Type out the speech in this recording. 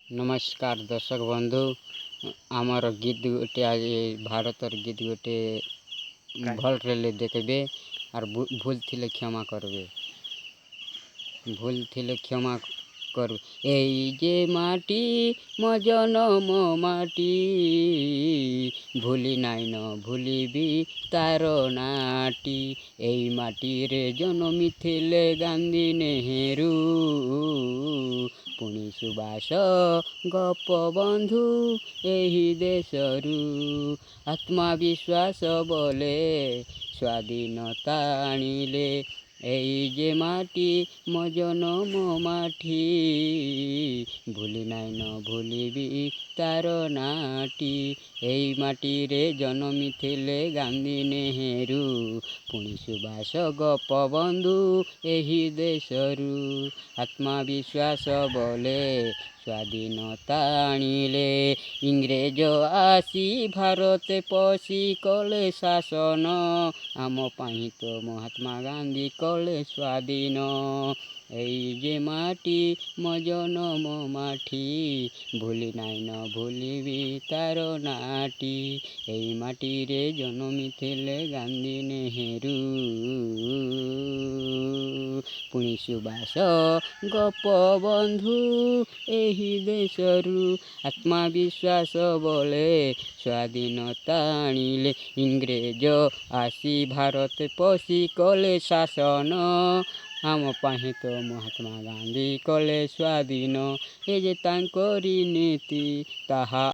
नमस्कार दर्शक बंधु आमर गीत गोटे आज भारतर गीत गोटे भल रे देखबे और भूल थिले क्षमा करबे भूल थिले क्षमा कर जे माटी मो जनम माटी भूली नाई न भूलिबी तार नाटी एई माटी रे जनमी थिले गांधी नेहरू पुणी सुभाष गोपबंधु एही देशरू आत्मविश्वास बोले स्वाधीनता आनिले एई जे माटी मो जनम माटी भूली नाई न भूलिबी तार नाटी एई माटी रे जनमी थिले गांधी नेहरू पुणी सुभाष गोपबंधु एही देशरू आत्मविश्वास बोले स्वाधीनता आनिले इंग्रेज आसी भारत पशी कले शासन आम पाई तो महात्मा गांधी कले स्वाधीन एई जे माटी मो जनम माटी भूली नाई न भूलिबी तार नाटी एई माटी रे जनमी थिले गांधी नेहरू पुणी सुभाष गोपबंधु एही देशरू आत्मविश्वास बोले स्वाधीनता आनिले इंग्रेज आसी भारत पशी कले शासन आम पाहे तो महात्मा गांधी कले स्वाधीन ए जे तांकरी नीति ताहा